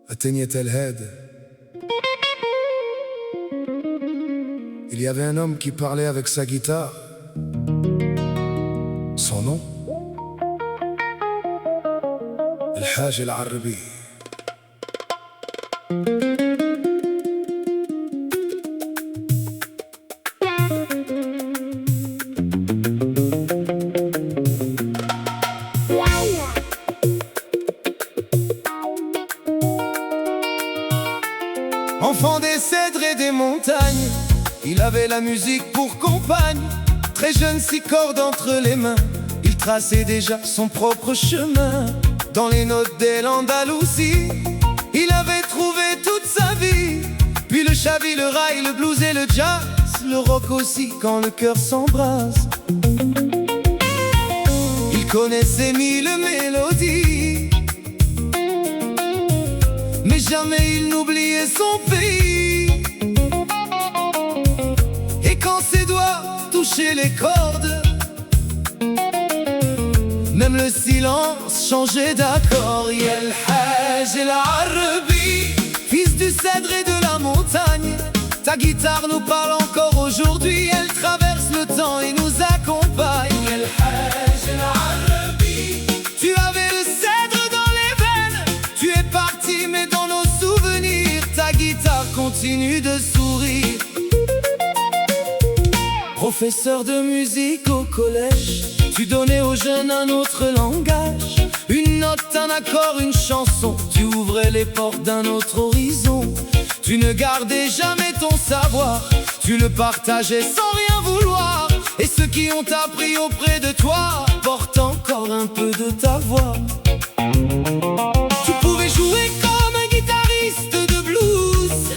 Atteignait El Had. Il y avait un homme qui parlait avec sa guitare. Son nom, El-Haj El-Arabi. Enfant des cèdres et des montagnes, il avait la musique pour compagne. Très jeune, 6 cordes entre les mains, il traçait déjà son propre chemin. Dans les notes de l'Andalousie, il avait trouvé toute sa vie. Puis le chavi, le rail, le blues et le jazz, le rock aussi quand le cœur s'embrase. Il connaissait 1000 mélodies, mais jamais il n'oubliait son pays. Et quand ses doigts touchaient les cordes, même le silence changeait d'accord. El-Haj El-Arabi, fils du cèdre et de la montagne, ta guitare nous parle encore aujourd'hui. Elle traverse le temps et nous accompagne. El-Haj El-Arabi, tu avais le cèdre dans les veines, tu es parti mais dans nos souvenirs, ta guitare continue de sourire. Professeur de musique au collège, tu donnais aux jeunes un autre langage. Une note, un accord, une chanson, tu ouvrais les portes d'un autre horizon. Tu ne gardais jamais ton savoir, tu le partageais sans rien vouloir. Et ceux qui ont appris auprès de toi portent encore un peu de ta voix. Tu pouvais jouer comme un guitariste de blues,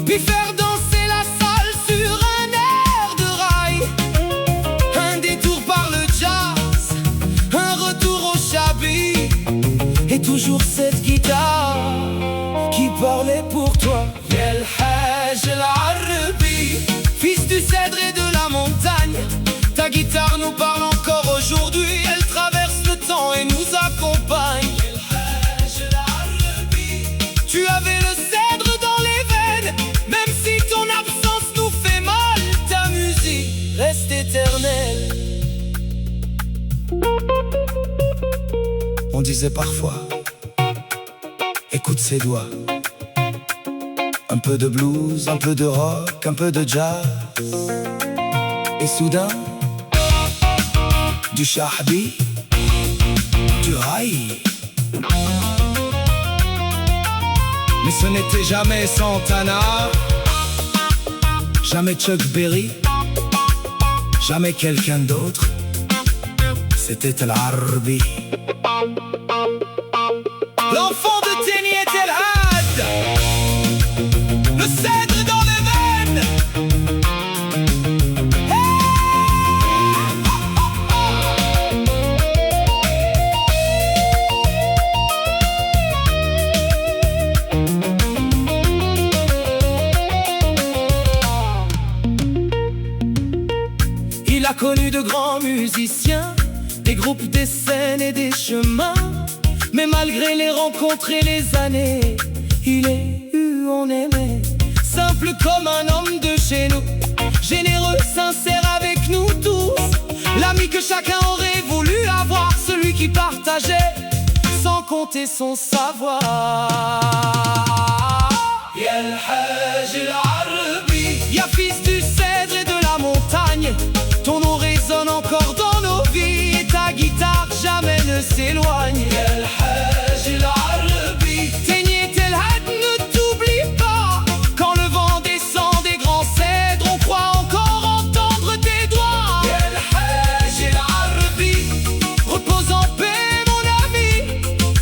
puis faire danser la salle sur un air de rail. Un détour par le jazz, un retour au chabi, et toujours cette guitare qui parlait pour toi. El-Haj El-Arabi, fils du cèdre et de la montagne, ta guitare nous parle encore aujourd'hui. Elle traverse le temps et nous accompagne. El-Haj El-Arabi, tu avais le cèdre dans les veines, même si ton absence nous fait mal, ta musique reste éternelle. On disait parfois, écoute ses doigts, un peu de blues, un peu de rock, un peu de jazz. Et soudain, du shahbi, du raï. Mais ce n'était jamais Santana, jamais Chuck Berry, jamais quelqu'un d'autre. C'était El-Arabi, l'enfant de Teniet El Had, le cèdre dans les veines. Il a connu de grands musiciens, des groupes, des scènes et des chemins. Mais malgré les rencontres et les années, il est eu, on aimait. Simple comme un homme de chez nous, généreux, sincère avec nous tous. L'ami que chacun aurait voulu avoir, celui qui partageait sans compter son savoir. El-Haj El-Arabi, ya fils du cèdre et de la montagne, ton nom résonne encore dans nos vies, et ta guitare jamais ne s'éloigne. El-Haj El-Arabi, Teniet El Had ne t'oublie pas. Quand le vent descend des grands cèdres, on croit encore entendre tes doigts. El-Haj El-Arabi, repose en paix mon ami,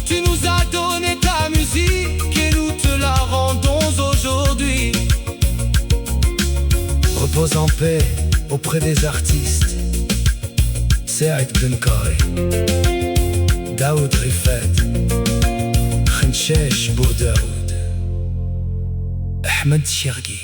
tu nous as donné ta musique et nous te la rendons aujourd'hui. Repose en paix auprès des artistes Saïd Benkari, Daoud Rifat, Khenchesh Bourdaoud, Ahmed Chergui.